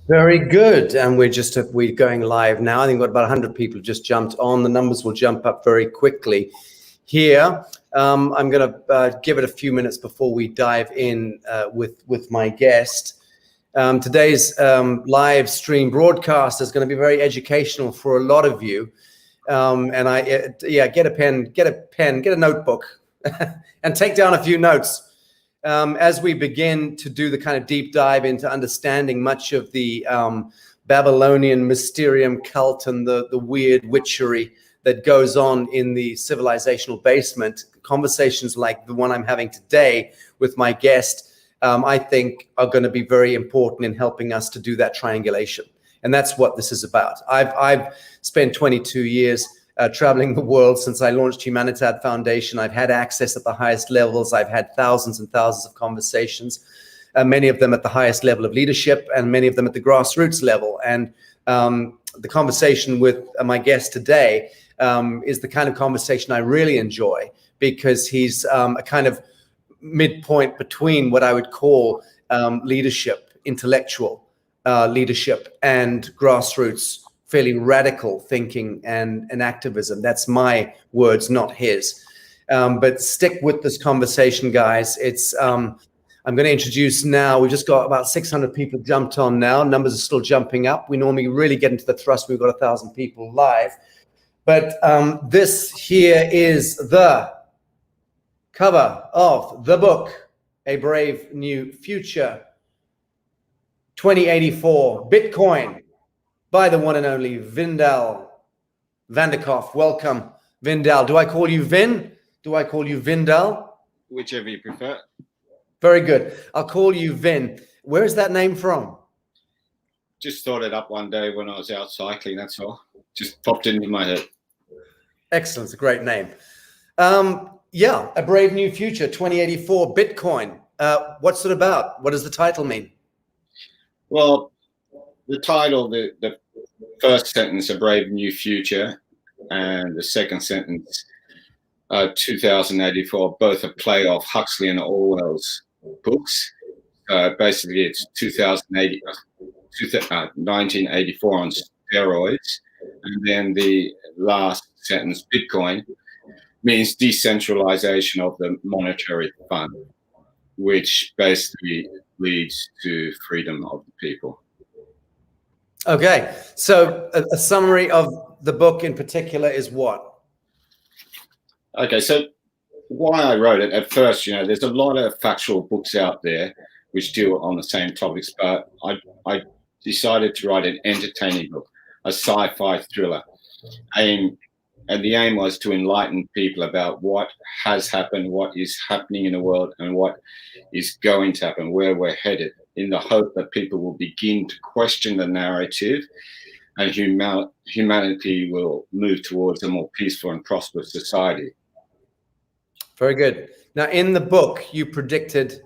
Very good. And we're going live now. I think we've got about 100 people just jumped on. The numbers will jump up very quickly here. I'm going to give it a few minutes before we dive in with my guest. Today's live stream broadcast is going to be very educational for a lot of you. Get a pen, get a notebook, and take down a few notes. As we begin to do the kind of deep dive into understanding much of the Babylonian mysterium cult and the weird witchery that goes on in the civilizational basement, conversations like the one I'm having today with my guest, I think are going to be very important in helping us to do that triangulation. And that's what this is about. I've spent 22 years traveling the world since I launched Humanitad Foundation. I've had access at the highest levels. I've had thousands and thousands of conversations, many of them at the highest level of leadership and many of them at the grassroots level. And the conversation with my guest today is the kind of conversation I really enjoy, because he's a kind of midpoint between what I would call leadership, intellectual leadership, and grassroots, fairly radical thinking and activism. That's my words, not his. But stick with this conversation, guys. I'm going to introduce now. We've just got about 600 people jumped on now. Numbers are still jumping up. We normally really get into the thrust. We've got 1,000 people live. But this here is the cover of the book, A Brave New Future, 2084, Bitcoin, by the one and only Vindal Vandakoff. Welcome, Vindal. Do I call you Vin? Do I call you Vindal? Whichever you prefer. Very good. I'll call you Vin. Where is that name from? Just thought it up one day when I was out cycling, that's all. Just popped into my head. Excellent. It's a great name. A Brave New Future, 2084, Bitcoin. What's it about? What does the title mean? Well, the title, the first sentence, A Brave New Future, and the second sentence, 2084, both a play off Huxley and Orwell's books. Basically, it's 1984 on steroids. And then the last sentence, Bitcoin, means decentralization of the monetary fund, which basically leads to freedom of the people. Okay, so a summary of the book in particular is what? Okay, so why I wrote it, at first, there's a lot of factual books out there which deal on the same topics, but I decided to write an entertaining book, a sci-fi thriller. And the aim was to enlighten people about what has happened, what is happening in the world, and what is going to happen, where we're headed, in the hope that people will begin to question the narrative and humanity will move towards a more peaceful and prosperous society. Very good. Now, in the book, you predicted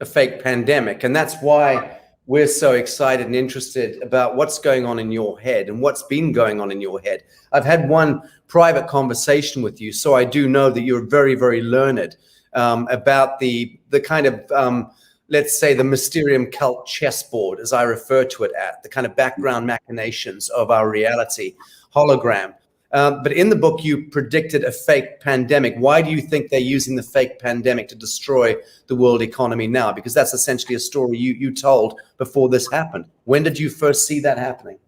a fake pandemic, and that's why we're so excited and interested about what's going on in your head and what's been going on in your head. I've had one private conversation with you, so I do know that you're very, very learned about the kind of, let's say, the mysterium cult chessboard, as I refer to it, the kind of background machinations of our reality, hologram. But in the book, you predicted a fake pandemic. Why do you think they're using the fake pandemic to destroy the world economy now? Because that's essentially a story you told before this happened. When did you first see that happening?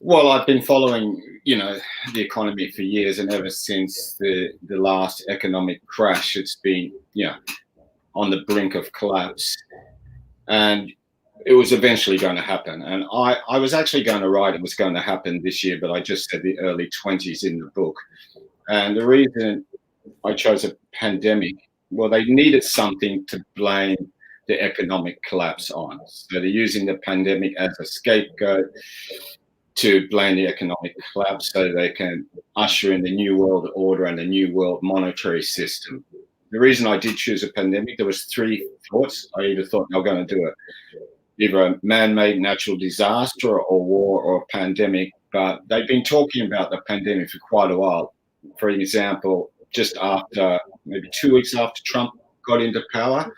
Well, I've been following, the economy for years, and ever since the last economic crash, it's been, on the brink of collapse. And it was eventually going to happen. And I was actually going to write it was going to happen this year, but I just said the early 20s in the book. And the reason I chose a pandemic, well, they needed something to blame the economic collapse on. So they're using the pandemic as a scapegoat to blame the economic collapse so they can usher in the new world order and the new world monetary system. The reason I did choose a pandemic, there was three thoughts. I either thought they were going to do it, either a man-made natural disaster or war or a pandemic, but they've been talking about the pandemic for quite a while. For example, just after, maybe 2 weeks after Trump got into power,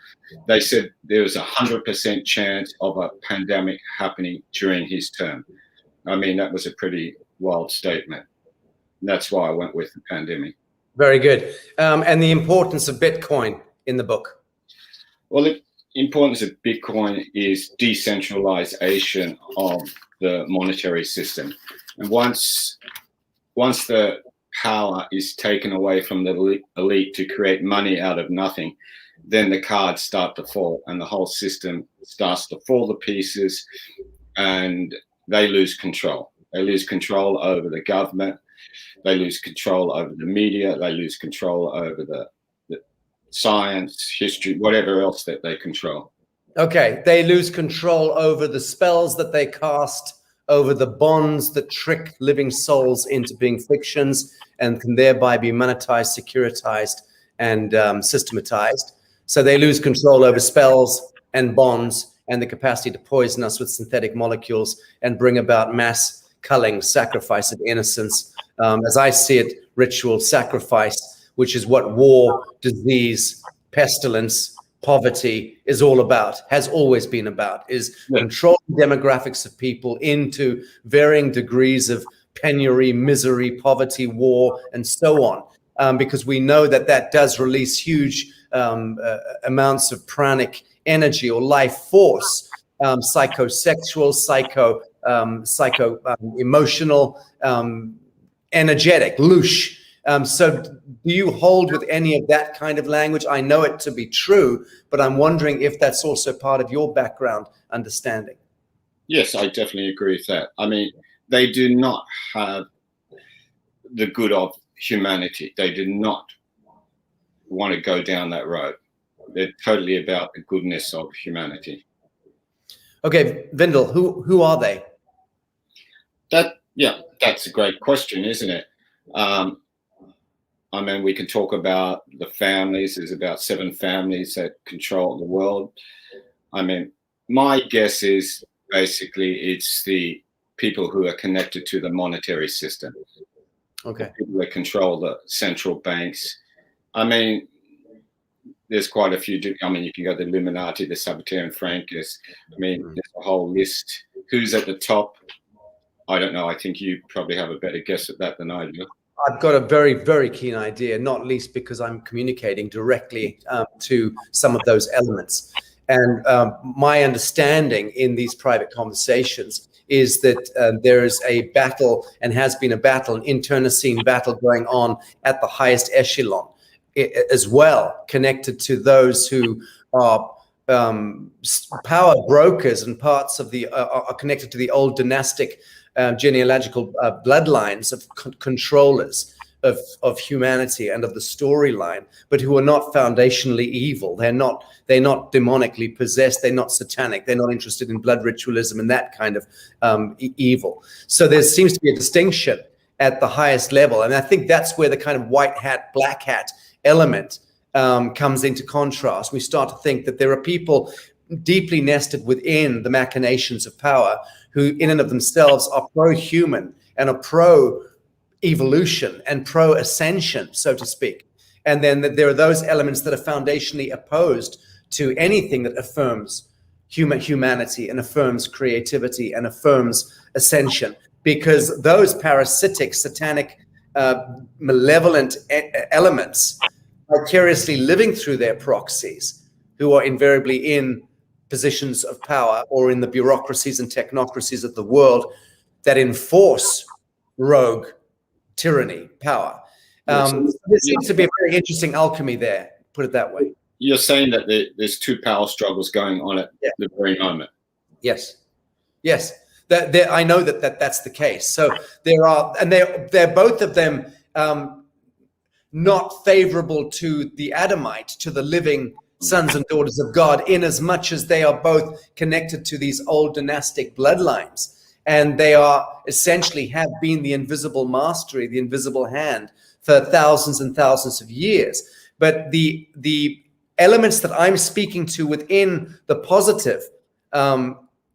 they said there was 100% chance of a pandemic happening during his term. I mean, that was a pretty wild statement. That's why I went with the pandemic. Very good. And the importance of Bitcoin in the book. Well, the importance of Bitcoin is decentralization of the monetary system. And once the power is taken away from the elite to create money out of nothing, then the cards start to fall and the whole system starts to fall to pieces, and they lose control. They lose control over the government. They lose control over the media. They lose control over the science, history, whatever else that they control. Okay, they lose control over the spells that they cast, over the bonds that trick living souls into being fictions and can thereby be monetized, securitized, and systematized. So they lose control over spells and bonds and the capacity to poison us with synthetic molecules and bring about mass culling, sacrifice of innocence. As I see it, ritual sacrifice, which is what war, disease, pestilence, poverty is all about, has always been about, is controlling demographics of people into varying degrees of penury, misery, poverty, war, and so on. Because we know that that does release huge amounts of pranic energy or life force, psychosexual, psycho emotional, energetic, louche. So do you hold with any of that kind of language? I know it to be true, but I'm wondering if that's also part of your background understanding. Yes, I definitely agree with that. I mean, they do not have the good of humanity. They do not want to go down that road. They're totally about the goodness of humanity. Okay, Vindal, who are they? That's a great question, isn't it? I mean, we can talk about the families. There's about 7 families that control the world. I mean, my guess is basically it's the people who are connected to the monetary system. Okay. The people that control the central banks. I mean, there's quite a few. I mean, you can go to the Illuminati, the Sabbatarian Frankists. I mean, there's a whole list. Who's at the top? I don't know. I think you probably have a better guess at that than I do. I've got a very, very keen idea, not least because I'm communicating directly to some of those elements. And my understanding in these private conversations is that there is a battle and has been a battle, an internecine battle going on at the highest echelon as well, connected to those who are power brokers and parts of the are connected to the old dynastic genealogical bloodlines of controllers of humanity and of the storyline, but who are not foundationally evil. They're not demonically possessed. They're not satanic. They're not interested in blood ritualism and that kind of evil. So there seems to be a distinction at the highest level. And I think that's where the kind of white hat, black hat element comes into contrast. We start to think that there are people deeply nested within the machinations of power who in and of themselves are pro-human and are pro-evolution and pro-ascension, so to speak. And then there are those elements that are foundationally opposed to anything that affirms humanity and affirms creativity and affirms ascension, because those parasitic, satanic, malevolent elements vicariously living through their proxies, who are invariably in positions of power or in the bureaucracies and technocracies of the world that enforce rogue tyranny, power. There seems to be a very interesting alchemy there, put it that way. You're saying that there's 2 power struggles going on at the very moment. Yes. I know that's the case. So there are, and they're both of them not favorable to the Adamite, to the living sons and daughters of God, in as much as they are both connected to these old dynastic bloodlines. And they are essentially have been the invisible mastery, the invisible hand for thousands and thousands of years. But the elements that I'm speaking to within the positive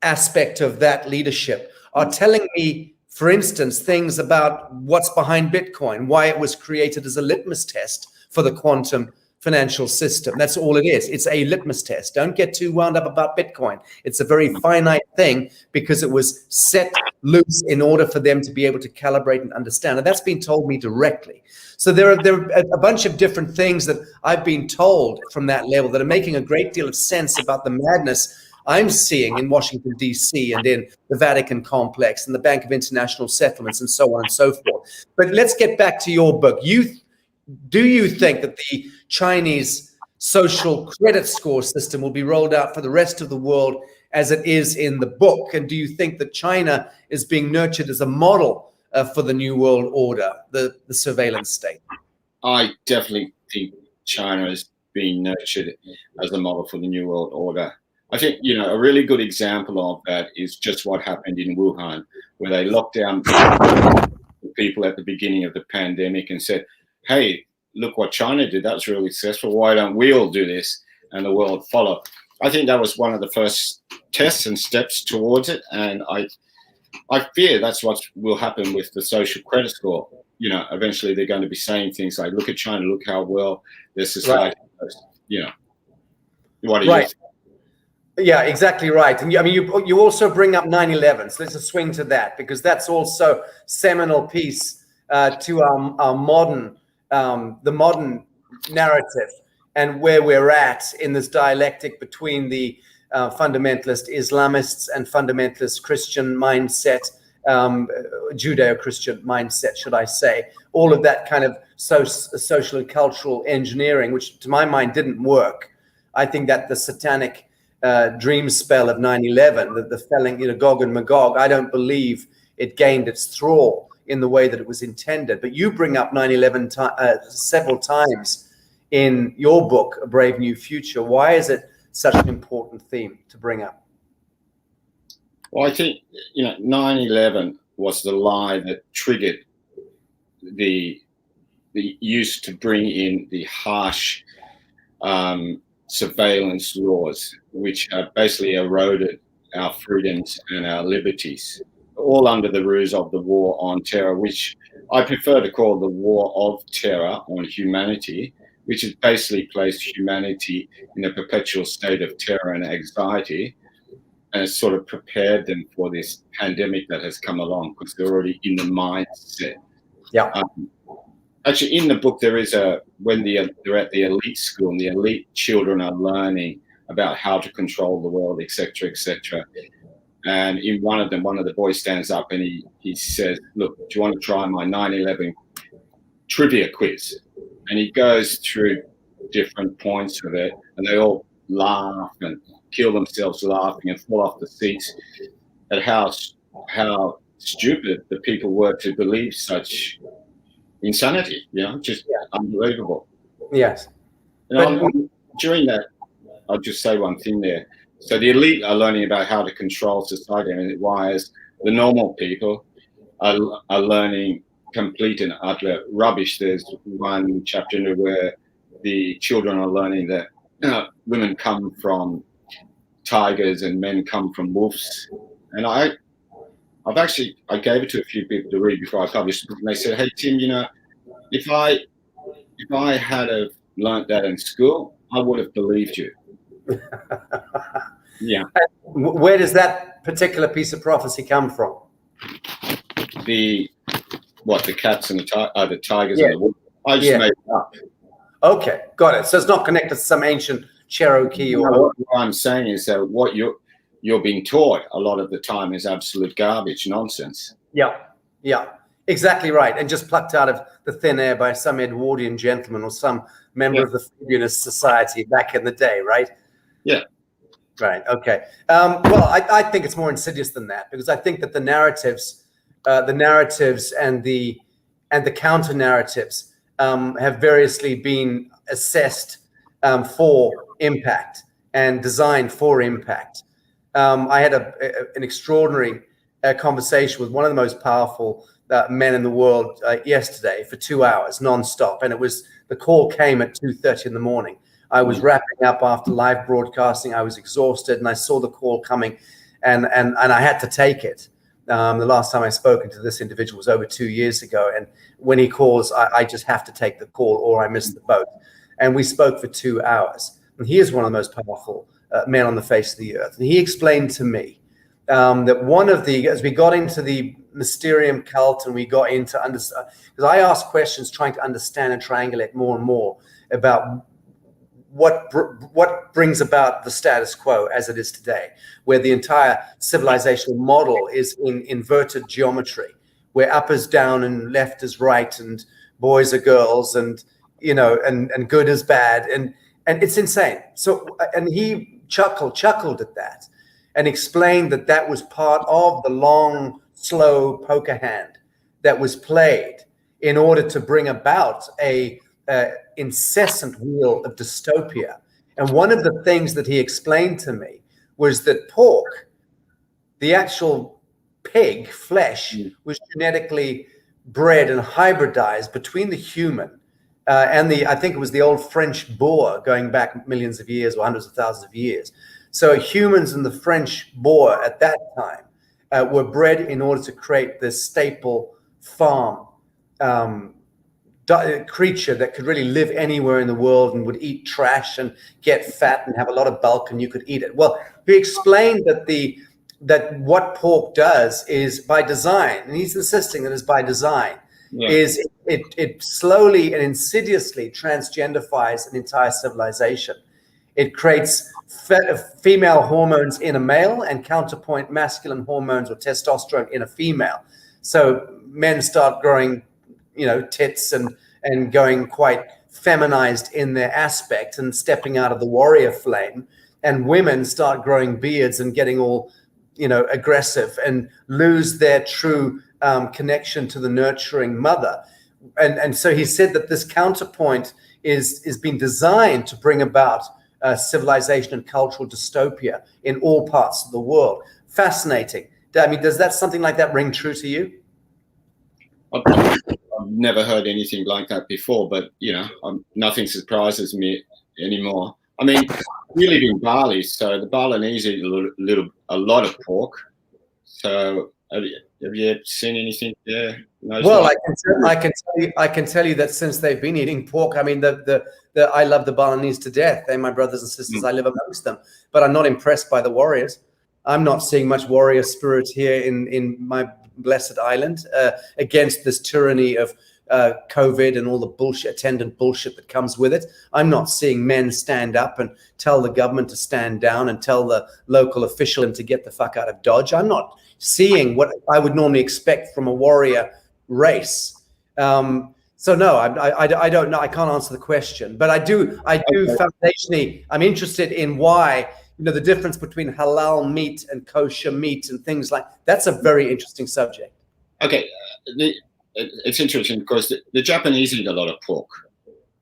aspect of that leadership are telling me, for instance, things about what's behind Bitcoin, why it was created as a litmus test for the quantum financial system. That's all it is. It's a litmus test. Don't get too wound up about Bitcoin. It's a very finite thing because it was set loose in order for them to be able to calibrate and understand. And that's been told me directly. So there are a bunch of different things that I've been told from that level that are making a great deal of sense about the madness I'm seeing in Washington, D.C. and in the Vatican complex and the Bank of International Settlements and so on and so forth. But let's get back to your book. Do you think that the Chinese social credit score system will be rolled out for the rest of the world as it is in the book? And do you think that China is being nurtured as a model for the New World Order, the surveillance state? I definitely think China is being nurtured as a model for the New World Order. I think, a really good example of that is just what happened in Wuhan, where they locked down people at the beginning of the pandemic and said, hey, look what China did. That was really successful. Why don't we all do this? And the world followed. I think that was one of the first tests and steps towards it. And I fear that's what will happen with the social credit score. Eventually they're going to be saying things like, look at China, look how well their society does. What do you think? Yeah, exactly right. And I mean, you also bring up 9/11. So let's just swing to that, because that's also seminal piece to our modern, the modern narrative and where we're at in this dialectic between the fundamentalist Islamists and fundamentalist Christian mindset, Judeo-Christian mindset, should I say. All of that kind of social and cultural engineering, which to my mind didn't work. I think that the satanic dream spell of 9/11, the felling, Gog and Magog, I don't believe it gained its thrall in the way that it was intended. But you bring up 9/11 several times in your book, A Brave New Future. Why is it such an important theme to bring up? Well, I think 9/11 was the lie that triggered the use to bring in the harsh surveillance laws, which have basically eroded our freedoms and our liberties, all under the ruse of the war on terror, which I prefer to call the war of terror on humanity, which has basically placed humanity in a perpetual state of terror and anxiety, and it's sort of prepared them for this pandemic that has come along because they're already in the mindset. Yeah. Actually, in the book, there is when they're at the elite school and the elite children are learning about how to control the world, etc., etc. And in one of the boys stands up and he says, look, do you want to try my 9/11 trivia quiz? And he goes through different points of it, and they all laugh and kill themselves laughing and fall off the seats at how stupid the people were to believe such insanity, just unbelievable. Yes. During that, I'll just say one thing there. So the elite are learning about how to control society, and whereas the normal people are learning complete and utter rubbish. There's one chapter in there where the children are learning that women come from tigers and men come from wolves. And I gave it to a few people to read before I published it, and they said, hey Tim, if I had have learnt that in school, I would have believed you. Yeah. Where does that particular piece of prophecy come from? The cats and the tigers and the wolves. I just made it up. Okay, got it. So it's not connected to some ancient Cherokee or. No, what I'm saying is that what you're being taught a lot of the time is absolute garbage, nonsense. Yeah, exactly right. And just plucked out of the thin air by some Edwardian gentleman or some member of the Fabianist Society back in the day, right? Yeah. Right. Okay. Well, I think it's more insidious than that, because I think that the narratives and the counter narratives have variously been assessed for impact and designed for impact. I had an extraordinary conversation with one of the most powerful men in the world yesterday for 2 hours nonstop, and the call came at 2:30 in the morning. I was wrapping up after live broadcasting. I was exhausted, and I saw the call coming, and I had to take it. The last time I spoken to this individual was over 2 years ago, and when he calls, I just have to take the call or I miss the boat. and we spoke for 2 hours. And he is one of the most powerful men on the face of the earth. And he explained to me that one of the, as we got into the Mysterium cult and we got into understand, because I asked questions trying to understand and triangulate more and more about what brings about the status quo as it is today, where the entire civilizational model is in inverted geometry, where up is down and left is right and boys are girls and, you know, and good is bad. And it's insane. So, and he chuckled at that and explained that that was part of the long, slow poker hand that was played in order to bring about a incessant wheel of dystopia. And one of the things that he explained to me was that pork, the actual pig flesh, was genetically bred and hybridized between the human and I think it was the old French boar going back millions of years or hundreds of thousands of years. So humans and the French boar at that time were bred in order to create this staple farm creature that could really live anywhere in the world and would eat trash and get fat and have a lot of bulk, and you could eat it. Well, he explained that what pork does is by design, and he's insisting that it's by design, is it slowly and insidiously transgenderfies an entire civilization. It creates female hormones in a male and counterpoint masculine hormones or testosterone in a female. So men start growing, you know, tits and going quite feminized in their aspect and stepping out of the warrior flame, and women start growing beards and getting all, you know, aggressive and lose their true connection to the nurturing mother. And so he said that this counterpoint is being designed to bring about civilization and cultural dystopia in all parts of the world. Fascinating. I mean, does that something like that ring true to you? I've never heard anything like that before, but you know, nothing surprises me anymore. I mean, we live in Bali, so the Balinese eat a lot of pork. So have you ever seen anything there? No, well, I can tell you that since they've been eating pork, I mean, I love the Balinese to death. They're my brothers and sisters. I live amongst them, but I'm not impressed by the warriors. I'm not seeing much warrior spirit here in my blessed island against this tyranny of COVID and all the attendant bullshit that comes with it. I'm not seeing men stand up and tell the government to stand down and tell the local official to get the fuck out of Dodge. I'm not seeing what I would normally expect from a warrior race. So no, I don't know. I can't answer the question, but I do foundationally, I'm interested in why, you know, the difference between halal meat and kosher meat and things like that's a very interesting subject. Okay. It's interesting because the Japanese eat a lot of pork.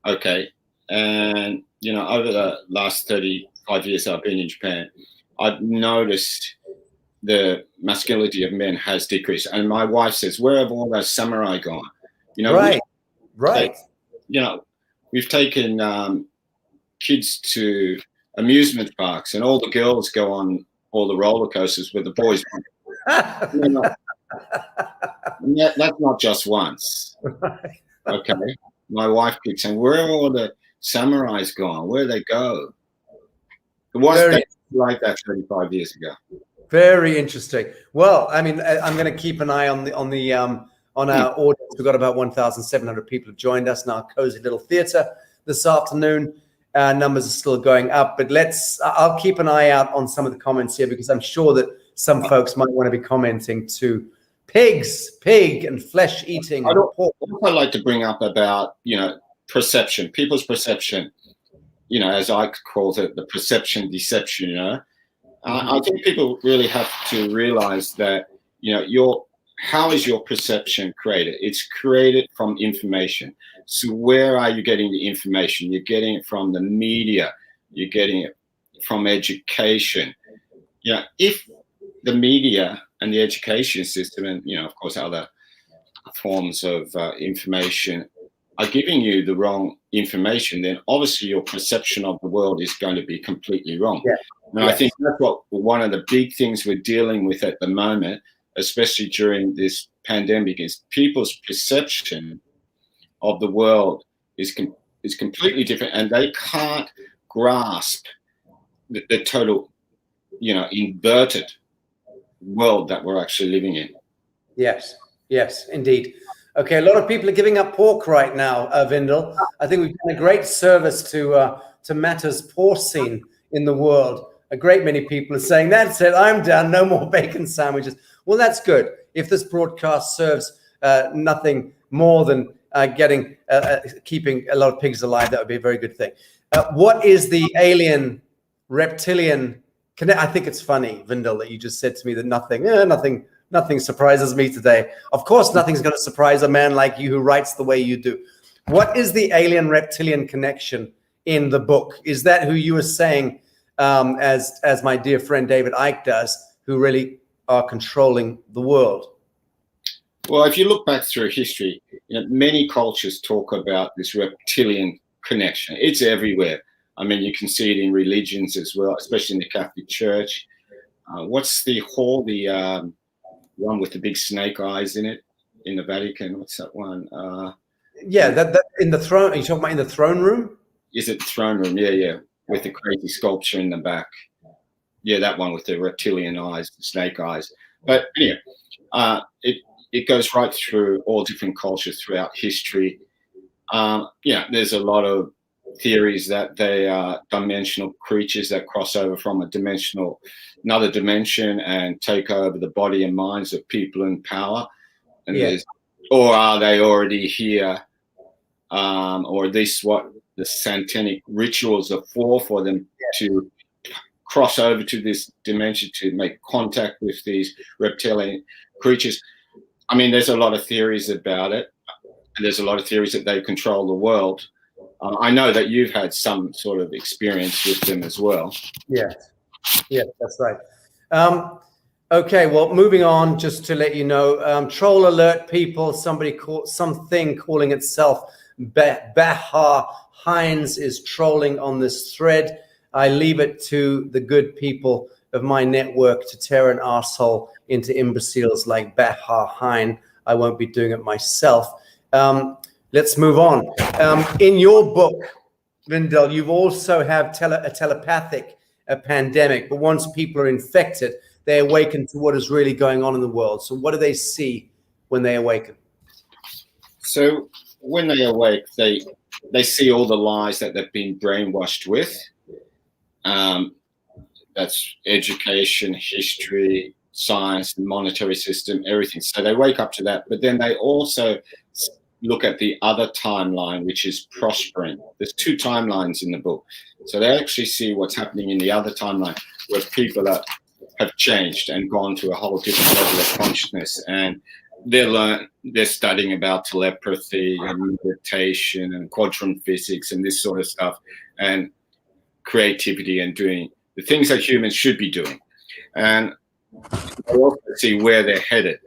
Okay. And, you know, over the last 35 years I've been in Japan, I've noticed the masculinity of men has decreased. And my wife says, where have all those samurai gone? You know, right. You know, we've taken kids to amusement parks and all the girls go on all the roller coasters with the boys. You know, that's not just once. Okay. My wife keeps saying, where are all the samurais gone? Where they go? It wasn't like that 35 years ago. Very interesting. Well, I mean, I'm going to keep an eye on our audience. We've got about 1,700 people have joined us in our cozy little theater this afternoon. Numbers are still going up, but I'll keep an eye out on some of the comments here because I'm sure that some folks might want to be commenting to pig and flesh eating. I'd also like to bring up about, you know, perception, people's perception, you know, as I call it, the perception deception, you know. I think people really have to realize that, you know, how is your perception created? It's created from information. So where are you getting the information? You're getting it from the media. You're getting it from education. You know, if the media and the education system and, you know, of course, other forms of information are giving you the wrong information, then obviously your perception of the world is going to be completely wrong. Yeah. And I think that's one of the big things we're dealing with at the moment, especially during this pandemic, is people's perception of the world is is completely different, and they can't grasp the total, inverted world that we're actually living in. Yes, yes, indeed. Okay, a lot of people are giving up pork right now, Vindal. I think we've done a great service to matters porcine in the world. A great many people are saying, that's it, I'm done, no more bacon sandwiches. Well, that's good. If this broadcast serves nothing more than keeping a lot of pigs alive, that would be a very good thing. What is the alien, reptilian I think it's funny, Vindal, that you just said to me that nothing surprises me today. Of course, nothing's going to surprise a man like you who writes the way you do. What is the alien reptilian connection in the book? Is that who you were saying, as my dear friend David Icke does, who really are controlling the world? Well, if you look back through history, many cultures talk about this reptilian connection. It's everywhere. I mean, you can see it in religions as well, especially in the Catholic Church. What's the hall, the one with the big snake eyes in it, in the Vatican? What's that one? That in the throne. Are you talking about in the throne room? Is it the throne room? Yeah, with the crazy sculpture in the back. Yeah, that one with the reptilian eyes, the snake eyes. But anyway, it goes right through all different cultures throughout history. There's a lot of theories that they are dimensional creatures that cross over from another dimension and take over the body and minds of people in power. And or are they already here? Or at least what the satanic rituals are for them to cross over to this dimension to make contact with these reptilian creatures. I mean, there's a lot of theories about it, and there's a lot of theories that they control the world. I know that you've had some sort of experience with them as well. Yes, that's right. Okay, well, moving on, just to let you know, troll alert, people. Something calling itself Bahar Hines is trolling on this thread. I leave it to the good people of my network to tear an arsehole into imbeciles like Bahar Hine. I won't be doing it myself. Let's move on. In your book, Vindal, you also have a telepathic pandemic, but once people are infected, they awaken to what is really going on in the world. So what do they see when they awaken? So when they awake, they see all the lies that they've been brainwashed with. That's education, history, science, the monetary system, everything. So they wake up to that, but then they also look at the other timeline, which is prospering. There's two timelines in the book. So they actually see what's happening in the other timeline where people have changed and gone to a whole different level of consciousness. And they're studying about telepathy and meditation and quantum physics and this sort of stuff, and creativity and doing the things that humans should be doing. And they also see where they're headed,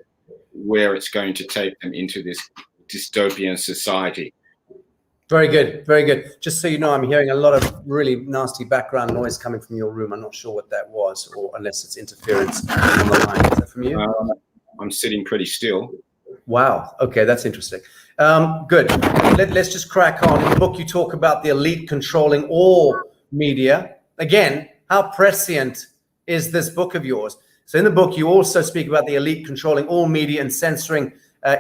where it's going to take them into this dystopian society. Very good, very good. Just so you know, I'm hearing a lot of really nasty background noise coming from your room. I'm not sure what that was, or unless it's interference on the line. Is that from you? I'm sitting pretty still. Wow. Okay, that's interesting. Good. Let's just crack on. In the book, you talk about the elite controlling all media. Again, how prescient is this book of yours? So in the book, you also speak about the elite controlling all media and censoring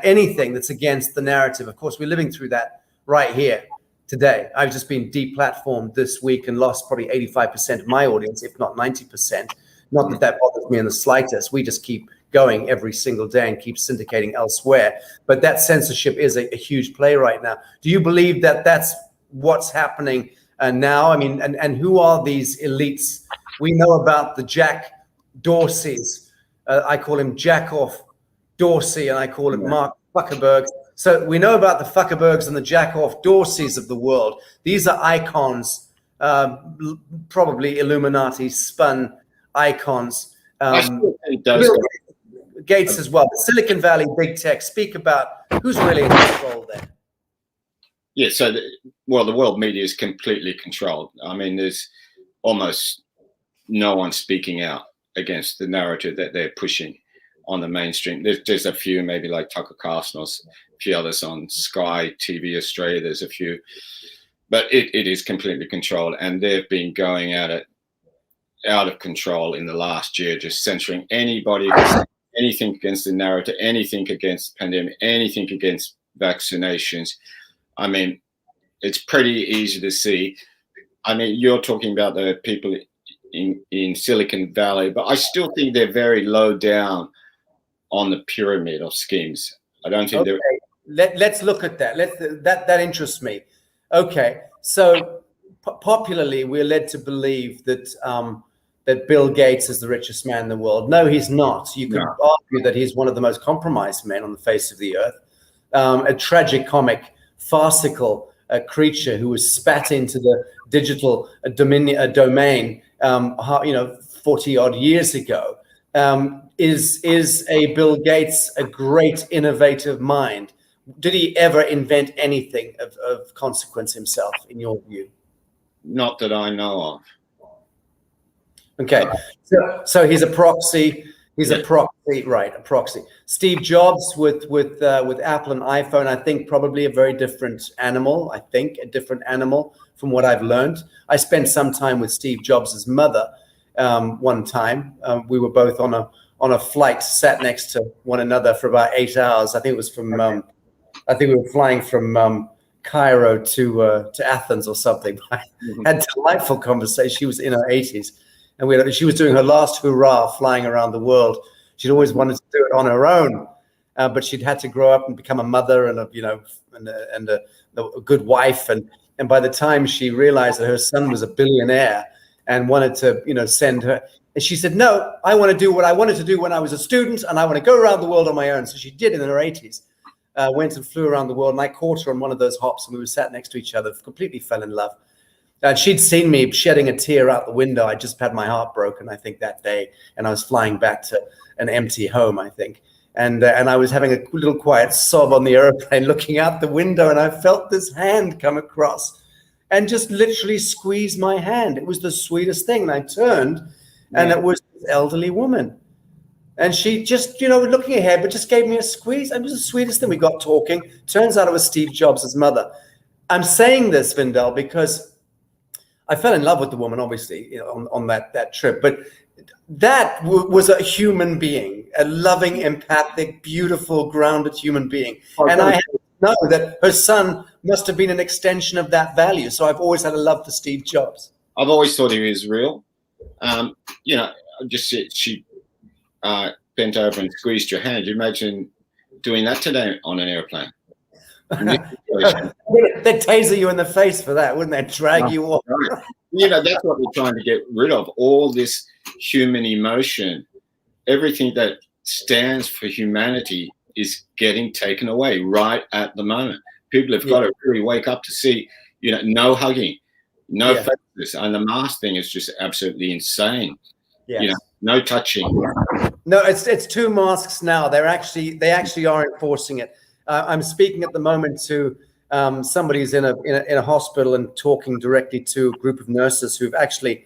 anything that's against the narrative. Of course, we're living through that right here today. I've just been deplatformed this week and lost probably 85% of my audience, if not 90%. Not that that bothers me in the slightest. We just keep going every single day and keep syndicating elsewhere. But that censorship is a huge play right now. Do you believe that that's what's happening now? I mean, and who are these elites? We know about the Jack Dorseys. I call him Jackoff Dorsey, and I call it Mark Zuckerberg. So we know about the Zuckerbergs and the Jackoff Dorseys of the world. These are icons, probably Illuminati spun icons. Gates as well. Silicon Valley, big tech. Speak about who's really in control there. Yeah, so the world media is completely controlled. I mean, there's almost no one speaking out against the narrative that they're pushing on the mainstream. There's a few, maybe like Tucker Carlson or a few others on Sky TV Australia. There's a few, but it is completely controlled, and they've been going at it out of control in the last year, just censoring anybody who says anything against the narrative, anything against the pandemic, anything against vaccinations. I mean, it's pretty easy to see. I mean, you're talking about the people in Silicon Valley, but I still think they're very low down on the pyramid of schemes. I don't think they're. Let's look at that. That interests me. Okay, so popularly we're led to believe that that Bill Gates is the richest man in the world. No, he's not. You could argue that he's one of the most compromised men on the face of the earth. A tragicomic, farcical creature who was spat into the digital domain, 40 odd years ago. Is a Bill Gates a great innovative mind? Did he ever invent anything of consequence himself, in your view? Not that I know of. Okay, so he's a proxy. He's a proxy, right? A proxy. Steve Jobs with Apple and iPhone, I think probably a very different animal. I think a different animal from what I've learned. I spent some time with Steve Jobs' mother one time. We were both on a flight, sat next to one another for about 8 hours. I think it was from. I think we were flying from Cairo to Athens or something. I had a delightful conversation. She was in her 80s. And she was doing her last hurrah flying around the world. She'd always wanted to do it on her own, but she'd had to grow up and become a mother and a good wife. And by the time she realized that her son was a billionaire and wanted to send her, and she said, "No, I want to do what I wanted to do when I was a student, and I want to go around the world on my own." So she did in her 80s. Went and flew around the world, and I caught her on one of those hops, and we were sat next to each other, completely fell in love. And she'd seen me shedding a tear out the window. I just had my heart broken, I think, that day. And I was flying back to an empty home, I think. And I was having a little quiet sob on the airplane, looking out the window. And I felt this hand come across and just literally squeeze my hand. It was the sweetest thing. And I turned, and it was this elderly woman. And she just, looking ahead, but just gave me a squeeze. It was the sweetest thing. We got talking. Turns out it was Steve Jobs' mother. I'm saying this, Vindal, because I fell in love with the woman, obviously, on that trip. But that was a human being, a loving, empathic, beautiful, grounded human being. And I know that her son must have been an extension of that value. So I've always had a love for Steve Jobs. I've always thought he was real. She bent over and squeezed your hand. You imagine doing that today on an airplane? They'd taser you in the face for that, wouldn't they? Drag you off. That's what we're trying to get rid of. All this human emotion, everything that stands for humanity is getting taken away right at the moment. People have got to really wake up to see, no hugging, no faces, and the mask thing is just absolutely insane. Yes. No touching. No, it's 2 masks now. They actually are enforcing it. I'm speaking at the moment to somebody who's in a hospital and talking directly to a group of nurses who've actually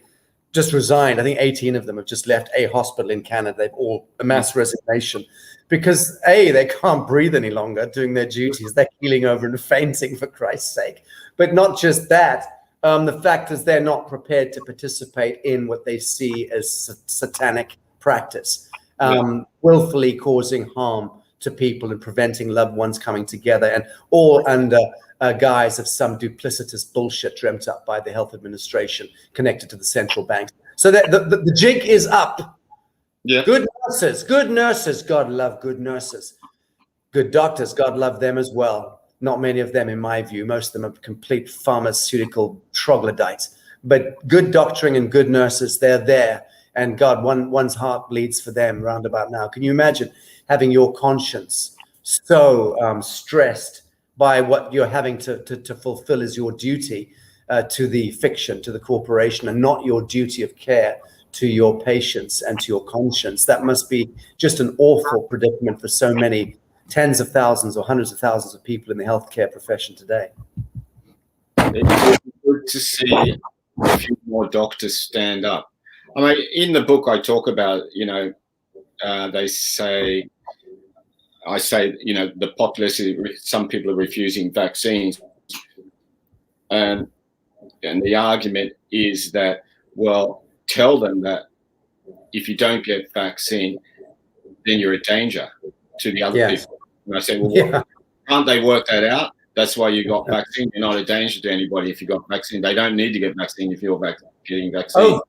just resigned. I think 18 of them have just left a hospital in Canada. They've all a mass resignation because they can't breathe any longer doing their duties. They're keeling over and fainting, for Christ's sake. But not just that. The fact is they're not prepared to participate in what they see as satanic practice, willfully causing harm to people and preventing loved ones coming together, and all under guise of some duplicitous bullshit dreamt up by the health administration connected to the central bank. So that the jig is up. Yeah. Good nurses, God love good nurses. Good doctors, God love them as well. Not many of them, in my view. Most of them are complete pharmaceutical troglodytes. But good doctoring and good nurses, they're there. And God, one's heart bleeds for them round about now. Can you imagine having your conscience so stressed by what you're having to fulfill as your duty to the fiction, to the corporation, and not your duty of care to your patients and to your conscience? That must be just an awful predicament for so many tens of thousands or hundreds of thousands of people in the healthcare profession today. It's good to see a few more doctors stand up. I mean, in the book I talk about, I say, the populace, some people are refusing vaccines. And And the argument is that, well, tell them that if you don't get vaccine, then you're a danger to the other people. And I say, well, can't they work that out? That's why you got vaccine. You're not a danger to anybody if you got vaccine. They don't need to get vaccine if you're getting vaccine. Oh,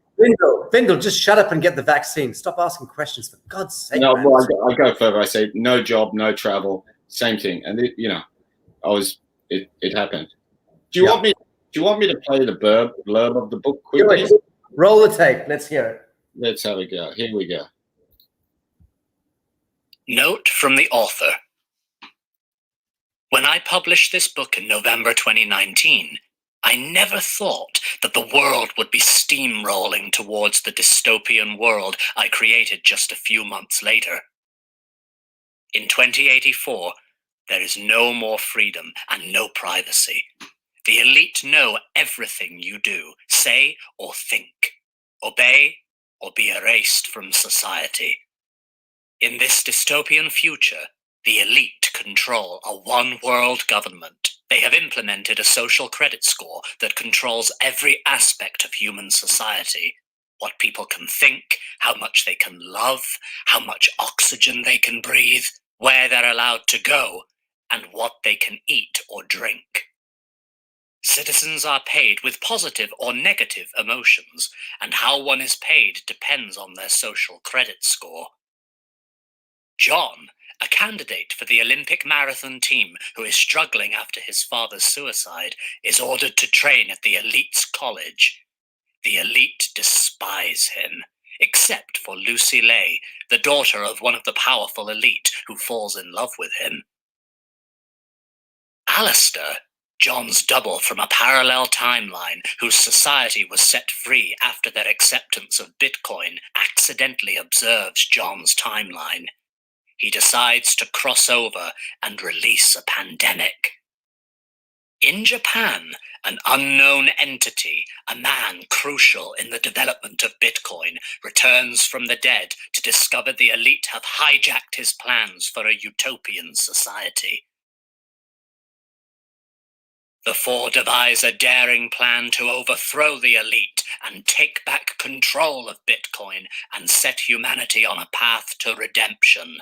Vindal, just shut up and get the vaccine. Stop asking questions, for God's sake. No, well, I go further. I say, no job, no travel, same thing. And it happened. Do you want me? Do you want me to play the blurb of the book quickly? Roll the tape. Let's hear it. Let's have a go. Here we go. Note from the author. When I published this book in November 2019, I never thought that the world would be steamrolling towards the dystopian world I created just a few months later. In 2084, there is no more freedom and no privacy. The elite know everything you do, say, or think. Obey or be erased from society. In this dystopian future, the elite control a one-world government. They have implemented a social credit score that controls every aspect of human society. What people can think, how much they can love, how much oxygen they can breathe, where they're allowed to go, and what they can eat or drink. Citizens are paid with positive or negative emotions, and how one is paid depends on their social credit score. John, a candidate for the Olympic marathon team who is struggling after his father's suicide, is ordered to train at the elite's college. The elite despise him, except for Lucy Lay, the daughter of one of the powerful elite who falls in love with him. Alistair, John's double from a parallel timeline whose society was set free after their acceptance of Bitcoin, accidentally observes John's timeline. He decides to cross over and release a pandemic. In Japan, an unknown entity, a man crucial in the development of Bitcoin, returns from the dead to discover the elite have hijacked his plans for a utopian society. The four devise a daring plan to overthrow the elite and take back control of Bitcoin and set humanity on a path to redemption.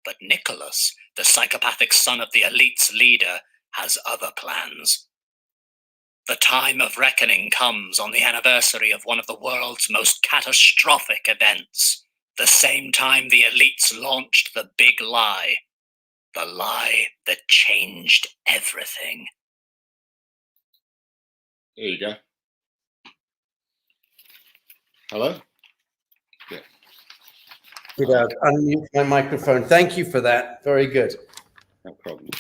But Nicholas, the psychopathic son of the elite's leader, has other plans. The time of reckoning comes on the anniversary of one of the world's most catastrophic events, the same time the elites launched the big lie, the lie that changed everything. There you go. Hello? Yeah. Unmute my microphone. Thank you for that. Very good. No problem.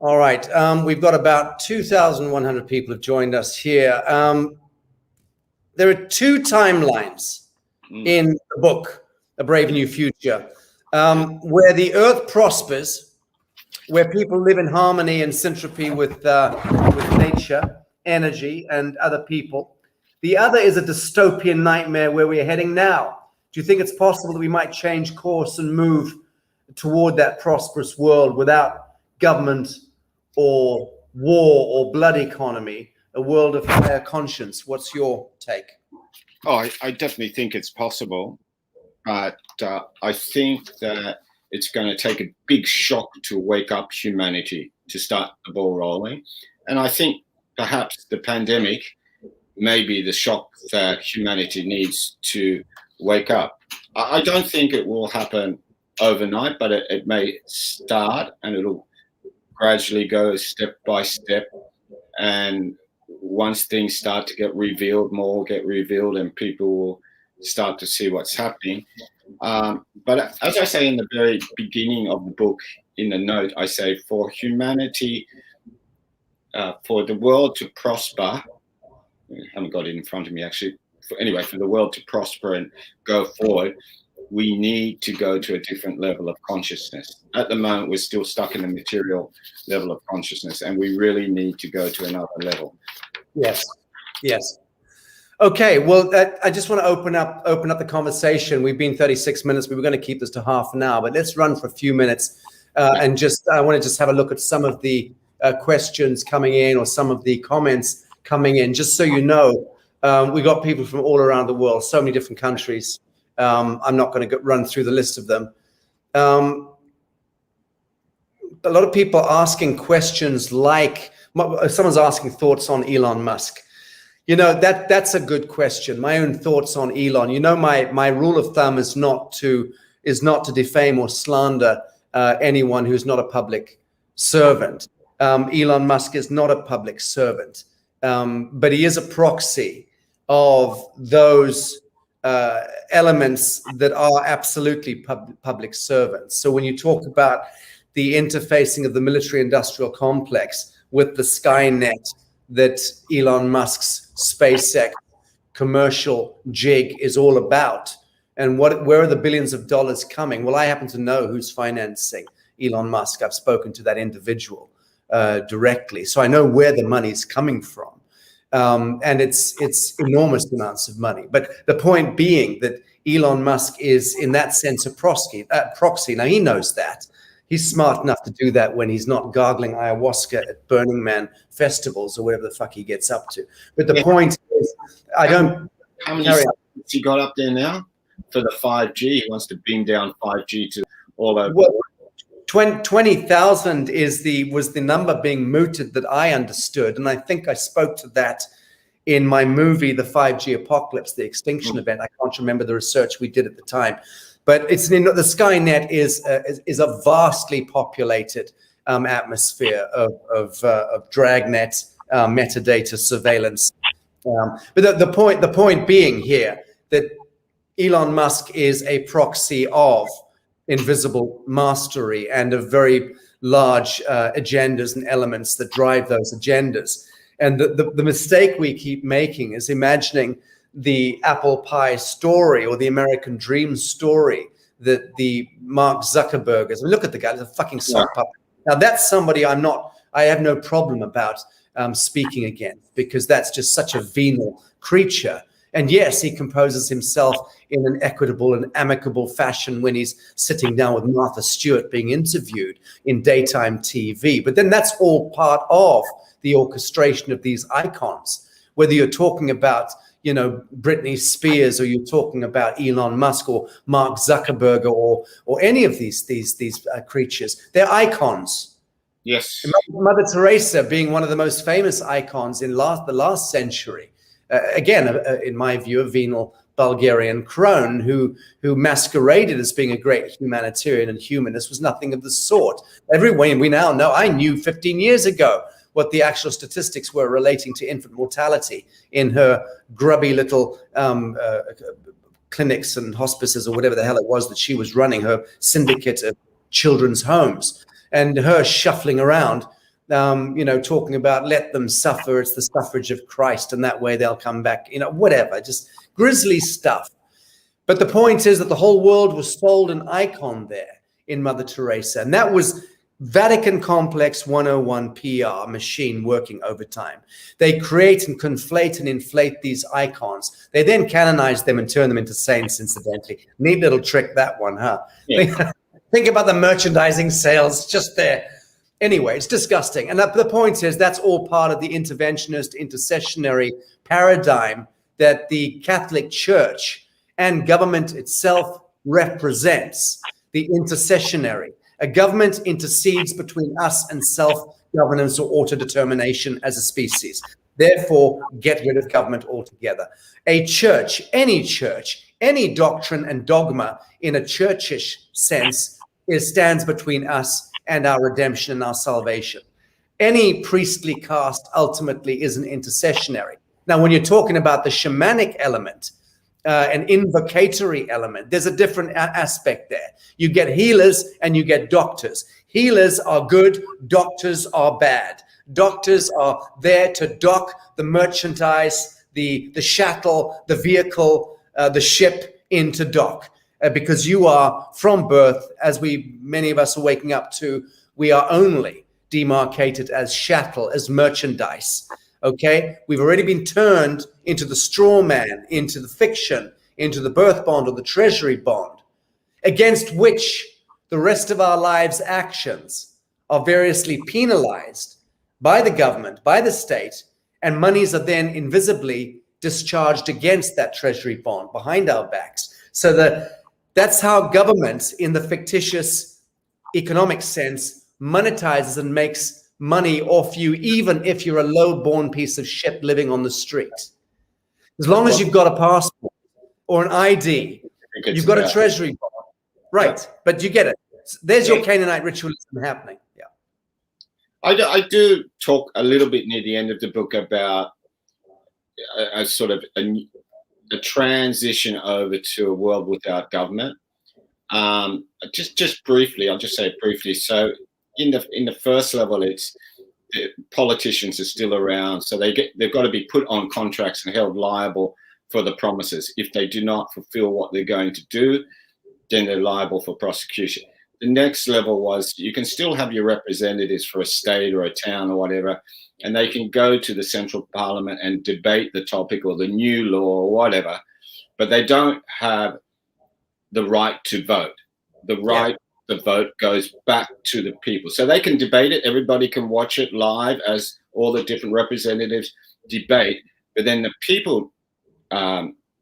All right. We've got about 2,100 people have joined us here. There are two timelines in the book, A Brave New Future, where the earth prospers, where people live in harmony and syntropy with nature, energy, and other people. The other is a dystopian nightmare where we're heading now. Do you think it's possible that we might change course and move toward that prosperous world without government or war or blood economy, a world of higher conscience? What's your take? Oh, I definitely think it's possible, but I think that it's going to take a big shock to wake up humanity to start the ball rolling. And I think perhaps the pandemic may be the shock that humanity needs to wake up. I don't think it will happen overnight, but it may start and it'll gradually go step by step. And once things start to get revealed, more will get revealed and people will start to see what's happening. But as I say in the very beginning of the book, in the note, I say for humanity, for the world to prosper, I haven't got it in front of me actually. For the world to prosper and go forward, we need to go to a different level of consciousness. At the moment, we're still stuck in the material level of consciousness, and we really need to go to another level. Yes. Okay. Well, I just want to open up the conversation. We've been 36 minutes. We were going to keep this to half an hour, but let's run for a few minutes and I want to just have a look at some of the questions coming in or some of the comments coming in. Just so you know, we got people from all around the world, so many different countries. I'm not going to run through the list of them. A lot of people asking questions like, someone's asking thoughts on Elon Musk. You know, that's a good question. My own thoughts on Elon. You know, my rule of thumb is not to defame or slander anyone who's not a public servant. Elon Musk is not a public servant, but he is a proxy of those elements that are absolutely public servants. So when you talk about the interfacing of the military-industrial complex with the Skynet that Elon Musk's SpaceX commercial jig is all about, and where are the billions of dollars coming? Well, I happen to know who's financing Elon Musk. I've spoken to that individual directly, so I know where the money's coming from, and it's enormous amounts of money. But the point being that Elon Musk is, in that sense, a proxy. Now he knows that. He's smart enough to do that when he's not gargling ayahuasca at Burning Man festivals or whatever the fuck he gets up to. But the point is, how many he got up there now for the 5G? He wants to beam down 5G to all over. Well, 20,000 was the number being mooted that I understood, and I think I spoke to that in my movie, The 5G Apocalypse, the Extinction Event. I can't remember the research we did at the time. But the Skynet is a vastly populated atmosphere of dragnet metadata surveillance. But the point being here that Elon Musk is a proxy of invisible mastery and of very large agendas and elements that drive those agendas. And the mistake we keep making is imagining the apple pie story or the American dream story that the Mark Zuckerberg is. I mean, look at the guy, he's a fucking sock puppet. Now that's somebody I have no problem about speaking against, because that's just such a venal creature. And yes, he composes himself in an equitable and amicable fashion when he's sitting down with Martha Stewart being interviewed in daytime TV. But then that's all part of the orchestration of these icons, whether you're talking about, you know, Britney Spears, or you're talking about Elon Musk or Mark Zuckerberg or any of these creatures. They're icons. Yes. Mother Teresa being one of the most famous icons in the last century. Again, in my view, a venal Bulgarian crone who masqueraded as being a great humanitarian and humanist, was nothing of the sort. Everyone we now know, I knew 15 years ago what the actual statistics were relating to infant mortality in her grubby little clinics and hospices, or whatever the hell it was that she was running, her syndicate of children's homes, and her shuffling around, you know, talking about let them suffer, it's the suffrage of Christ, and that way they'll come back, you know, whatever, just grisly stuff. But the point is that the whole world was sold an icon there in Mother Teresa, and that was Vatican Complex 101 PR machine working overtime. They create and conflate and inflate these icons. They then canonize them and turn them into saints, incidentally. Neat little trick, that one, huh? Yeah. Think about the merchandising sales just there. Anyway, it's disgusting. And the point is that's all part of the interventionist, intercessionary paradigm that the Catholic Church and government itself represents, the intercessionary. A government intercedes between us and self-governance or autodetermination as a species. Therefore, get rid of government altogether. A church, any doctrine and dogma in a churchish sense stands between us and our redemption and our salvation. Any priestly caste ultimately is an intercessionary. Now, when you're talking about the shamanic element, an invocatory element, there's a different aspect there. You get healers and you get doctors. Healers are good, doctors are bad. Doctors are there to dock the merchandise, the chattel, the vehicle, the ship into dock. Because you are, from birth, as many of us are waking up to, we are only demarcated as chattel, as merchandise. Okay, we've already been turned into the straw man, into the fiction, into the birth bond or the treasury bond, against which the rest of our lives' actions are variously penalized by the government, by the state, and monies are then invisibly discharged against that treasury bond behind our backs. So that's how government, in the fictitious economic sense, monetizes and makes money off you, even if you're a low-born piece of shit living on the street. As long as you've got a passport or an ID, you've got a treasury bond. Right, yeah. But you get it. There's your Canaanite ritualism happening. Yeah, I do talk a little bit near the end of the book about a sort of a transition over to a world without government. Just briefly, I'll just say it briefly. So in the first level, it's the politicians are still around, so they've got to be put on contracts and held liable for the promises. If they do not fulfill what they're going to do, then they're liable for prosecution. The next level was you can still have your representatives for a state or a town or whatever, and they can go to the central parliament and debate the topic or the new law or whatever, but they don't have the right to vote. The right to vote goes back to the people. So they can debate it. Everybody can watch it live as all the different representatives debate, but then the people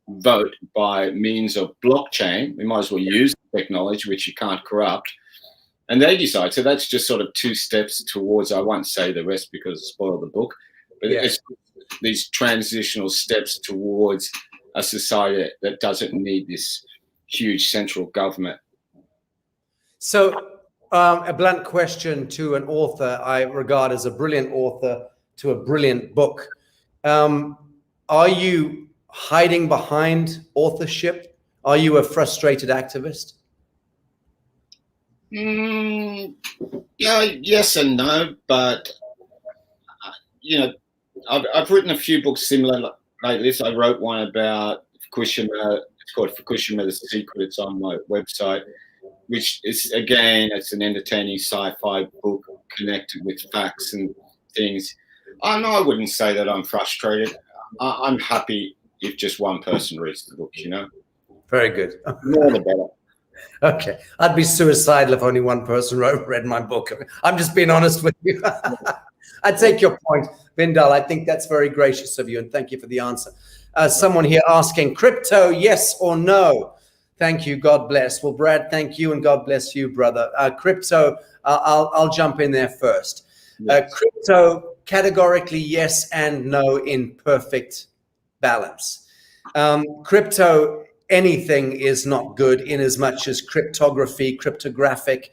vote by means of blockchain. We might as well use technology, which you can't corrupt, and they decide. So that's just sort of two steps towards, I won't say the rest because it spoiled the book, but it's these transitional steps towards a society that doesn't need this huge central government. So a blunt question to an author I regard as a brilliant author to a brilliant book. Are you hiding behind authorship? Are you a frustrated activist? Yeah, yes and no, but I've written a few books similar like this. I wrote one about Fukushima. It's called Fukushima: The Secret. It's on my website, which is, again, it's an entertaining sci-fi book connected with facts and things. I wouldn't say that I'm frustrated. I'm happy if just one person reads the book, Very good. More the better. Okay. I'd be suicidal if only one person read my book. I'm just being honest with you. I take your point, Vindal. I think that's very gracious of you, and thank you for the answer. Someone here asking, crypto, yes or no? Thank you. God bless. Well, Brad, thank you, and God bless you, brother. Crypto, I'll jump in there first. Yes. Crypto, categorically yes and no in perfect balance. Crypto, anything is not good in as much as cryptographic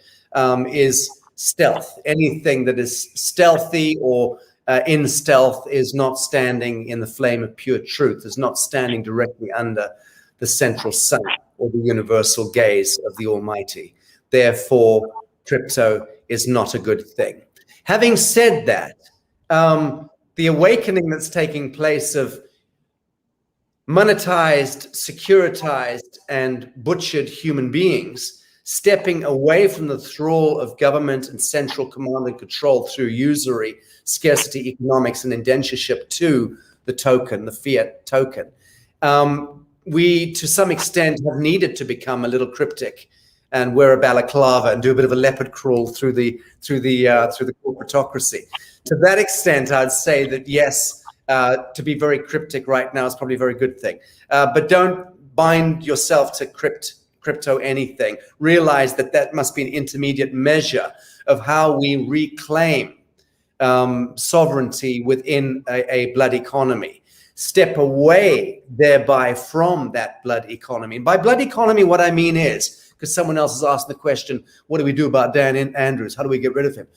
is stealth. Anything that is stealthy or in stealth is not standing in the flame of pure truth, is not standing directly under the central sun or the universal gaze of the Almighty. Therefore, crypto is not a good thing. Having said that, the awakening that's taking place of monetized, securitized, and butchered human beings stepping away from the thrall of government and central command and control through usury, scarcity economics, and indentureship to the token, the fiat token. We, to some extent, have needed to become a little cryptic and wear a balaclava and do a bit of a leopard crawl through the corporatocracy. To that extent, I'd say that yes, to be very cryptic right now is probably a very good thing. But don't bind yourself to crypto anything. Realize that that must be an intermediate measure of how we reclaim sovereignty within a blood economy. Step away thereby from that blood economy. And by blood economy, what I mean is, because someone else has asked the question, what do we do about Dan Andrews? How do we get rid of him?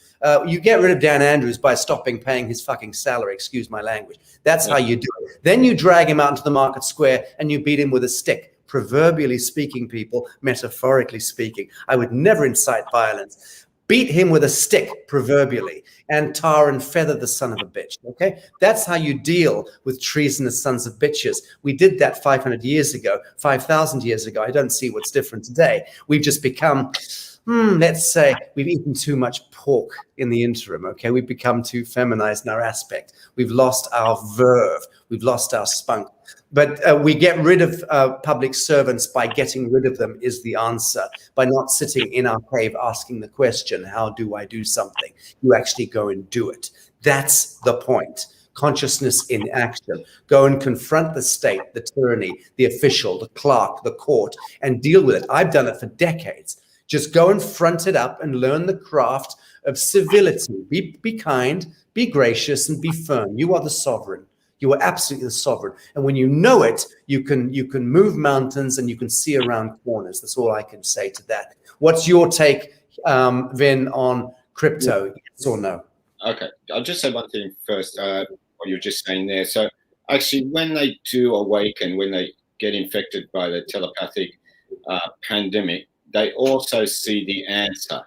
You get rid of Dan Andrews by stopping paying his fucking salary, excuse my language. That's how you do it. Then you drag him out into the market square and you beat him with a stick. Proverbially speaking, people, metaphorically speaking, I would never incite violence. Beat him with a stick, proverbially, and tar and feather the son of a bitch, okay? That's how you deal with treasonous sons of bitches. We did that 500 years ago, 5,000 years ago. I don't see what's different today. We've just become, let's say, we've eaten too much pork in the interim, okay? We've become too feminized in our aspect. We've lost our verve. We've lost our spunk. But we get rid of public servants by getting rid of them is the answer. By not sitting in our cave asking the question, how do I do something? You actually go and do it. That's the point. consciousness in action. Go and confront the state, the tyranny, the official, the clerk, the court, and deal with it. I've done it for decades. Just go and front it up and learn the craft of civility. Be kind, be gracious, and be firm. You are the sovereign. You are absolutely the sovereign. And when you know it, you can move mountains and you can see around corners. That's all I can say to that. What's your take, Vin, on crypto? Yes or no? Okay, I'll just say one thing first, what you were just saying there. So actually, when they do awaken, when they get infected by the telepathic pandemic, they also see the answer,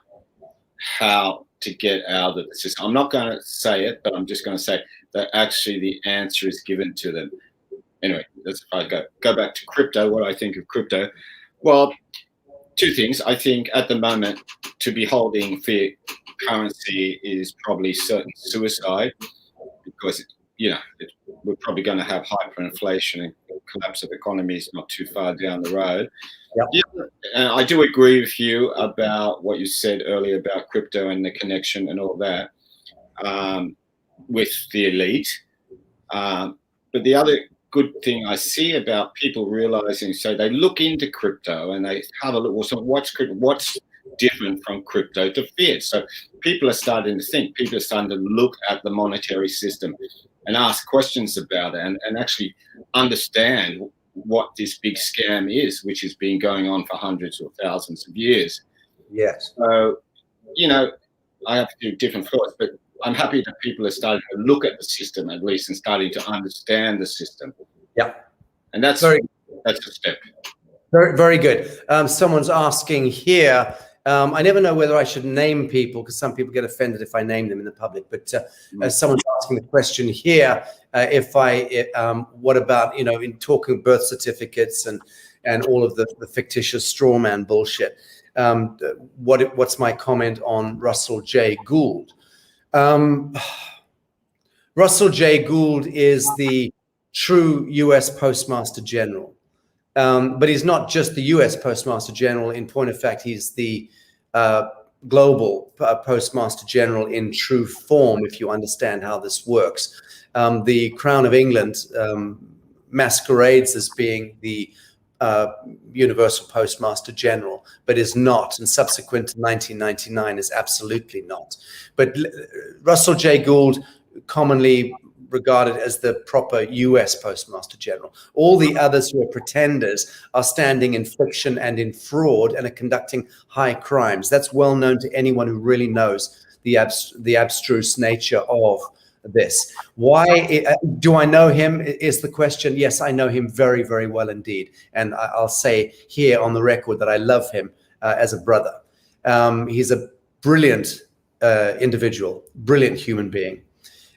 how to get out of the system. I'm not going to say it, but I'm just going to say that actually the answer is given to them. Anyway, that's if I go back to crypto, what I think of crypto. Well, two things. I think at the moment, to be holding fiat currency is probably certain suicide, because we're probably going to have hyperinflation and collapse of economies not too far down the road. Yep. Yeah, and I do agree with you about what you said earlier about crypto and the connection and all that with the elite. But the other good thing I see about people realizing, so they look into crypto and they have a look, well, so what's different from crypto to fiat? So people are starting to think, people are starting to look at the monetary system and ask questions about it and actually understand what this big scam is, which has been going on for hundreds or thousands of years. Yes. So, I have to do different thoughts, but I'm happy that people are starting to look at the system at least and starting to understand the system. Yeah. And that's a step. Very, very good. Someone's asking here, I never know whether I should name people because some people get offended if I name them in the public, but someone's asking the question here, what about, in talking birth certificates and all of the fictitious straw man bullshit, what's my comment on Russell J. Gould? Russell J. Gould is the true U.S. Postmaster General. But he's not just the U.S. Postmaster General. In point of fact, he's the global Postmaster General in true form, if you understand how this works. The Crown of England masquerades as being the Universal Postmaster General, but is not, and subsequent to 1999 is absolutely not. But Russell J. Gould, commonly regarded as the proper US Postmaster General. All the others who are pretenders are standing in fiction and in fraud and are conducting high crimes. That's well known to anyone who really knows the abstruse nature of this. Why do I know him is the question. Yes, I know him very, very well indeed. And I'll say here on the record that I love him as a brother. He's a brilliant individual, brilliant human being.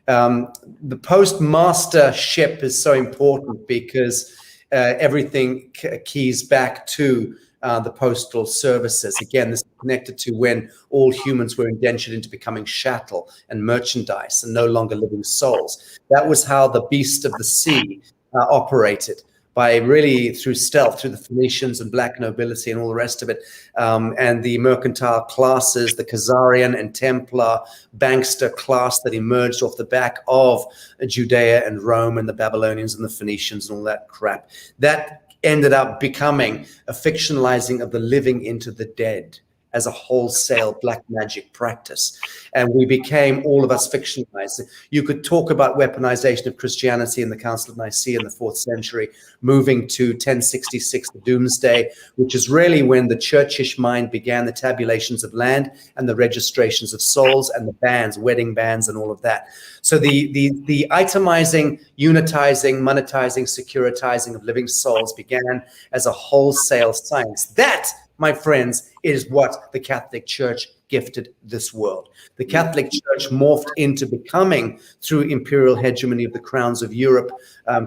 The postmastership is so important because everything keys back to the postal services. Again, this is connected to when all humans were indentured into becoming chattel and merchandise and no longer living souls. That was how the beast of the sea operated, by really through stealth, through the Phoenicians and black nobility and all the rest of it, and the mercantile classes, the Khazarian and Templar bankster class that emerged off the back of Judea and Rome and the Babylonians and the Phoenicians and all that crap. That ended up becoming a fictionalizing of the living into the dead as a wholesale black magic practice. And we became, all of us, fictionalized. You could talk about weaponization of Christianity in the Council of Nicaea in the 4th century, moving to 1066, the Doomsday, which is really when the churchish mind began the tabulations of land and the registrations of souls and the bans, wedding bans and all of that. So the itemizing, unitizing, monetizing, securitizing of living souls began as a wholesale science. That, my friends, is what the Catholic Church gifted this world. The Catholic Church morphed into becoming, through imperial hegemony of the crowns of Europe,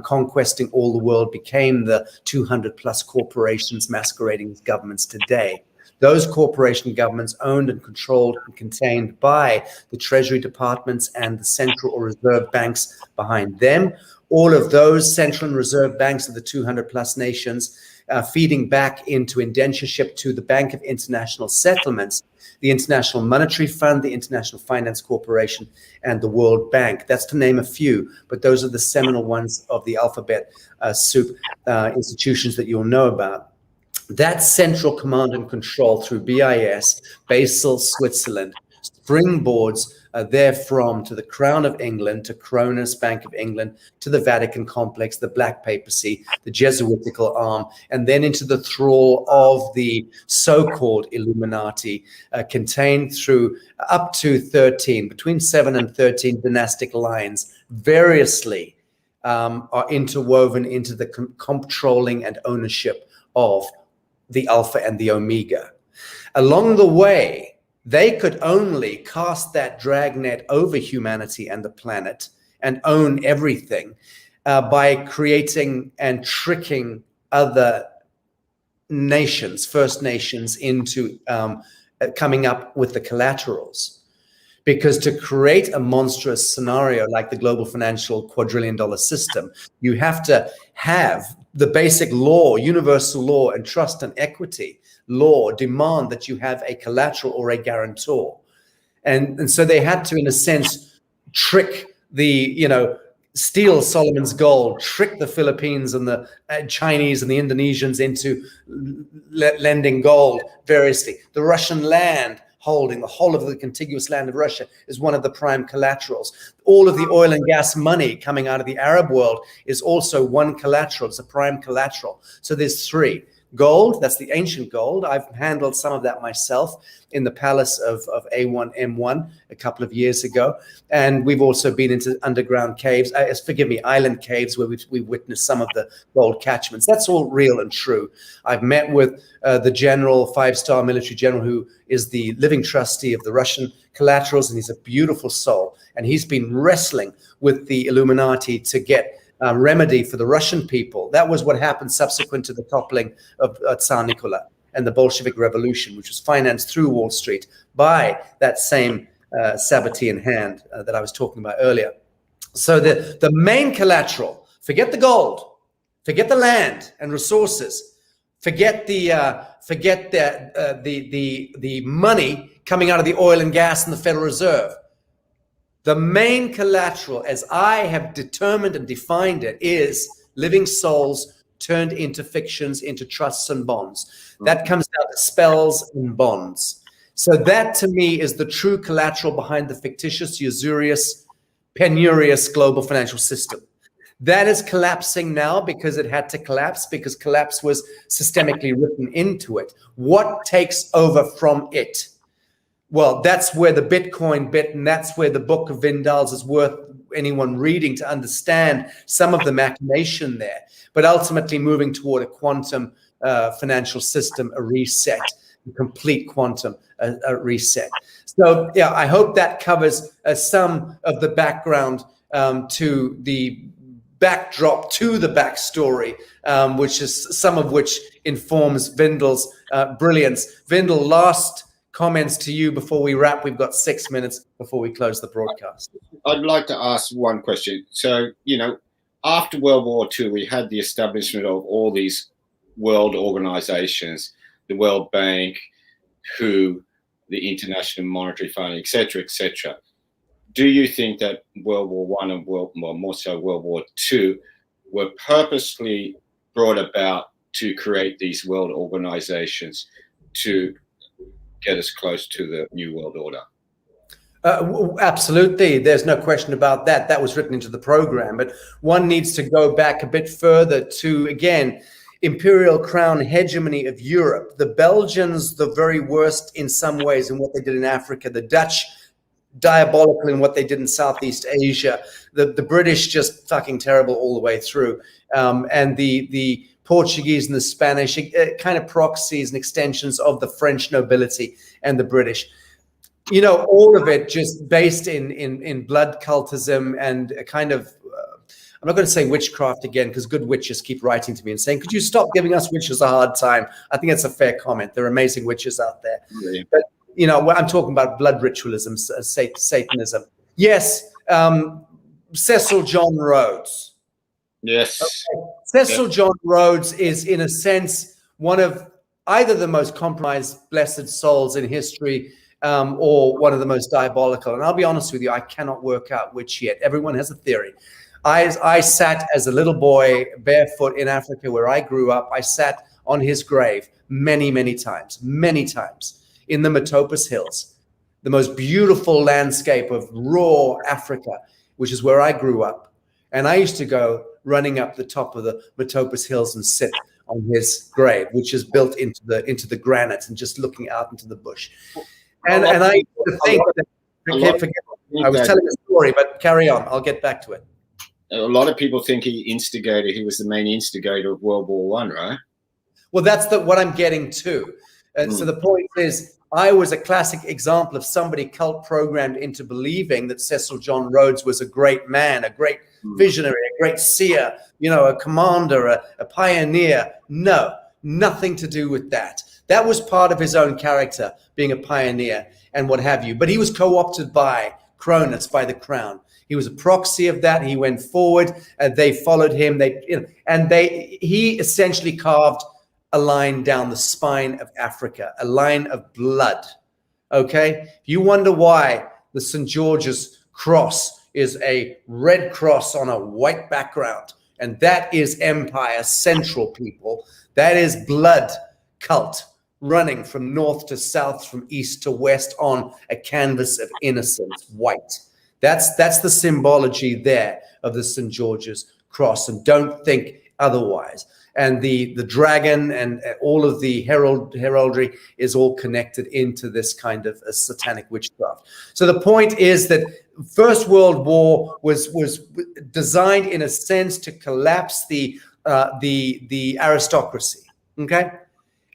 conquesting all the world, became the 200 plus corporations masquerading as governments today. Those corporation governments owned and controlled and contained by the Treasury departments and the central or reserve banks behind them. All of those central and reserve banks of the 200 plus nations feeding back into indentureship to the Bank of International Settlements, the International Monetary Fund, the International Finance Corporation, and the World Bank. That's to name a few, but those are the seminal ones of the alphabet soup institutions that you'll know about. That central command and control through BIS, Basel, Switzerland, springboards therefrom to the Crown of England, to Cronus, Bank of England, to the Vatican complex, the Black Papacy, the Jesuitical arm, and then into the thrall of the so-called Illuminati, contained through up to 13, between 7 and 13 dynastic lines, variously are interwoven into the controlling and ownership of the Alpha and the Omega. Along the way, they could only cast that dragnet over humanity and the planet and own everything by creating and tricking other nations, First Nations, into coming up with the collaterals. Because to create a monstrous scenario like the global financial quadrillion-dollar system, you have to have the basic law, universal law, and trust and equity law demand that you have a collateral or a guarantor. And so they had to, in a sense, trick steal Solomon's gold, trick the Philippines and the Chinese and the Indonesians into lending gold variously. The Russian land holding, the whole of the contiguous land of Russia, is one of the prime collaterals. All of the oil and gas money coming out of the Arab world is also one collateral. It's a prime collateral. So there's three. Gold, that's the ancient gold. I've handled some of that myself in the palace of A1M1 a couple of years ago. And we've also been into underground caves, island caves, where we've witnessed some of the gold catchments. That's all real and true. I've met with the general, five-star military general, who is the living trustee of the Russian collaterals, and he's a beautiful soul. And he's been wrestling with the Illuminati to get remedy for the Russian people. That was what happened subsequent to the toppling of Tsar Nicola and the Bolshevik Revolution, which was financed through Wall Street by that same Sabbatean hand that I was talking about earlier. So the main collateral, forget the gold, forget the land and resources, forget the money coming out of the oil and gas and the Federal Reserve. The main collateral, as I have determined and defined it, is living souls turned into fictions, into trusts and bonds. That comes down to spells and bonds. So that, to me, is the true collateral behind the fictitious, usurious, penurious global financial system. That is collapsing now because it had to collapse, because collapse was systemically written into it. What takes over from it? Well, that's where the Bitcoin bit, and that's where the book of Vindal's is worth anyone reading to understand some of the machination there. But ultimately moving toward a quantum financial system, a reset, a complete quantum reset. So, yeah, I hope that covers some of the background to the backdrop to the backstory, which is some of which informs Vindal's brilliance. Vindal, last comments to you before we wrap. We've got 6 minutes before we close the broadcast. I'd like to ask one question. So, after World War II, we had the establishment of all these world organizations, the World Bank, WHO, the International Monetary Fund, etc., etc. Do you think that World War I and more so World War II were purposely brought about to create these world organizations to get us close to the New World Order? Absolutely. There's no question about that. That was written into the program. But one needs to go back a bit further to, again, imperial crown hegemony of Europe. The Belgians, the very worst in some ways in what they did in Africa. The Dutch, diabolical in what they did in Southeast Asia. The British, just fucking terrible all the way through. And the Portuguese and the Spanish, kind of proxies and extensions of the French nobility and the British. All of it just based in blood cultism and a kind of, I'm not going to say witchcraft again, because good witches keep writing to me and saying, could you stop giving us witches a hard time? I think that's a fair comment. There are amazing witches out there. Really? But, I'm talking about blood ritualism, Satanism. Yes, Cecil John Rhodes. Yes. Okay. Cecil John Rhodes is, in a sense, one of either the most compromised blessed souls in history, or one of the most diabolical. And I'll be honest with you, I cannot work out which yet. Everyone has a theory. I sat as a little boy barefoot in Africa where I grew up. I sat on his grave many, many times in the Matopus Hills, the most beautiful landscape of raw Africa, which is where I grew up. And I used to go running up the top of the Matopus Hills and sit on his grave, which is built into the granite, and just looking out into the bush. And I used to think that, I was telling a story, but carry on. I'll get back to it. A lot of people think he was the main instigator of World War One, right? Well, that's what I'm getting to. So the point is, I was a classic example of somebody cult programmed into believing that Cecil John Rhodes was a great man, a great visionary, a great seer, a commander, a pioneer. No, nothing to do with that. That was part of his own character, being a pioneer and what have you. But he was co-opted by Cronus, by the crown. He was a proxy of that. He went forward, and they followed him. He essentially carved a line down the spine of Africa, a line of blood. Okay? If you wonder why the St. George's cross is a red cross on a white background, and that is Empire Central, people. That is blood cult running from north to south, from east to west on a canvas of innocence, white. That's the symbology there of the St. George's cross, and don't think otherwise. And the dragon and all of the heraldry is all connected into this kind of a satanic witchcraft. So the point is that First World War was designed in a sense to collapse the aristocracy. Okay.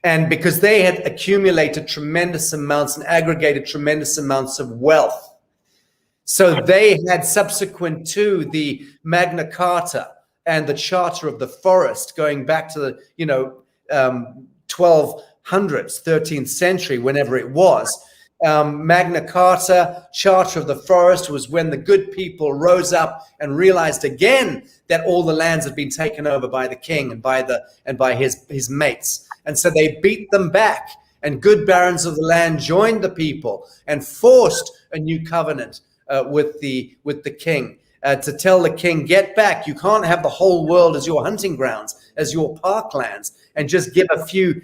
And because they had accumulated tremendous amounts and aggregated tremendous amounts of wealth. So they had, subsequent to the Magna Carta and the Charter of the Forest, going back to the 1200s, 13th century, whenever it was, Magna Carta, Charter of the Forest, was when the good people rose up and realized again that all the lands had been taken over by the king and by his mates. And so they beat them back, and good barons of the land joined the people and forced a new covenant with the king, to tell the king, get back. You can't have the whole world as your hunting grounds, as your parklands, and just give a few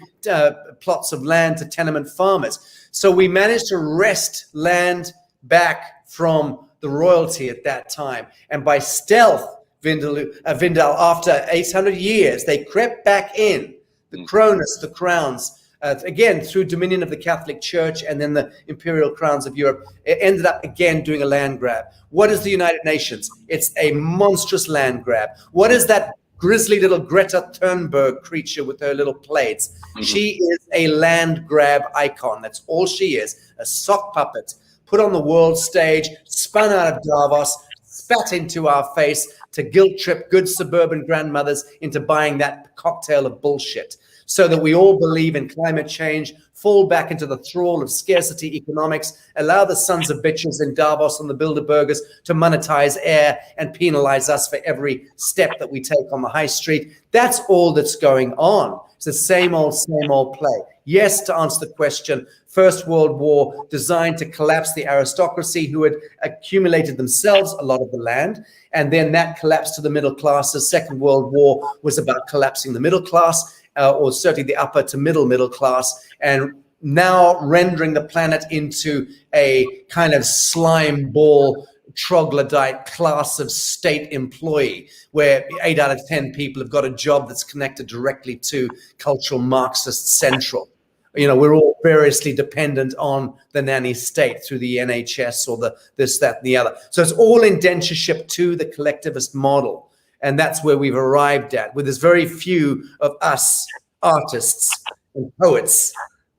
plots of land to tenement farmers. So we managed to wrest land back from the royalty at that time. And by stealth, Vindal, after 800 years, they crept back in, the Cronus, the crowns, again, through dominion of the Catholic Church and then the imperial crowns of Europe. It ended up again doing a land grab. What is the United Nations? It's a monstrous land grab. What is that grisly little Greta Thunberg creature with her little plates? She is a land grab icon. That's all she is, a sock puppet put on the world stage, spun out of Davos, spat into our face to guilt trip good suburban grandmothers into buying that cocktail of bullshit, so that we all believe in climate change, fall back into the thrall of scarcity economics, allow the sons of bitches in Davos and the Bilderbergers to monetize air and penalize us for every step that we take on the high street. That's all that's going on. It's the same old play. Yes, to answer the question, First World War designed to collapse the aristocracy who had accumulated themselves a lot of the land, and then that collapsed to the middle classes. Second World War was about collapsing the middle class, or certainly the upper to middle class, and now rendering the planet into a kind of slime ball troglodyte class of state employee, where 8 out of 10 people have got a job that's connected directly to cultural Marxist central. We're all variously dependent on the nanny state through the NHS or the this, that, and the other. So it's all indentureship to the collectivist model. And that's where we've arrived at, with there's very few of us artists and poets,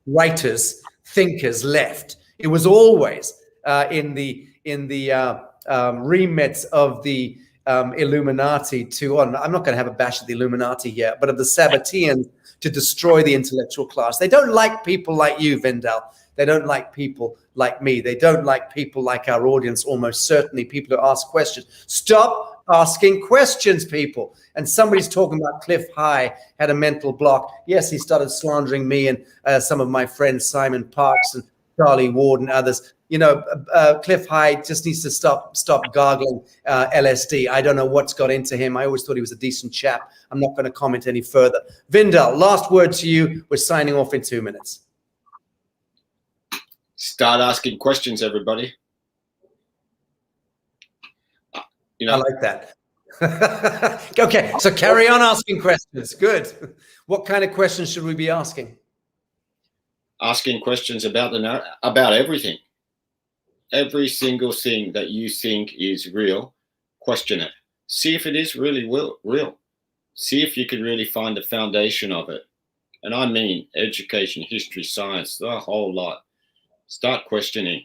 writers, thinkers left. It was always in the remit of the Illuminati I'm not going to have a bash at the Illuminati here, but of the Sabbateans, to destroy the intellectual class. They don't like people like you, Vindal. They don't like people like me. They don't like people like our audience, almost certainly, people who ask questions. Stop asking questions, people. And somebody's talking about Cliff High had a mental block. Yes, he started slandering me and some of my friends, Simon Parks and Charlie Ward and others. You know, Cliff High just needs to stop gargling LSD. I don't know what's got into him. I always thought he was a decent chap. I'm not going to comment any further. Vindal, last word to you. We're signing off in 2 minutes. Start asking questions, everybody. You know, I like that. Okay, so carry on asking questions. Good. What kind of questions should we be asking? Asking questions about everything. Every single thing that you think is real, question it. See if it is really real. See if you can really find the foundation of it. And I mean education, history, science, the whole lot. Start questioning,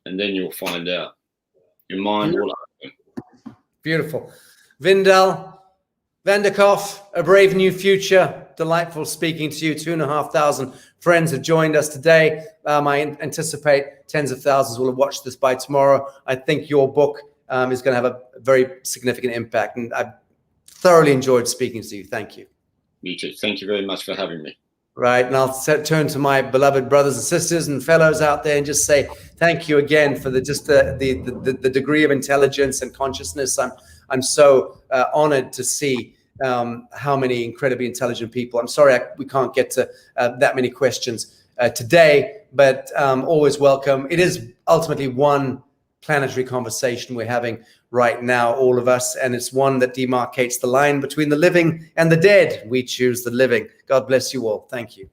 and then you'll find out. Your mind will open. Beautiful. Vindal, Vandakoff, A Brave New Future. Delightful speaking to you. 2,500 friends have joined us today. I anticipate tens of thousands will have watched this by tomorrow. I think your book is going to have a very significant impact. And I've thoroughly enjoyed speaking to you. Thank you. Me too. Thank you very much for having me. Right. And I'll turn to my beloved brothers and sisters and fellows out there and just say thank you again for the degree of intelligence and consciousness. I'm so honored to see how many incredibly intelligent people. I'm sorry we can't get to that many questions today, but always welcome. It is ultimately one planetary conversation we're having right now, all of us, and it's one that demarcates the line between the living and the dead. We choose the living. God bless you all. Thank you.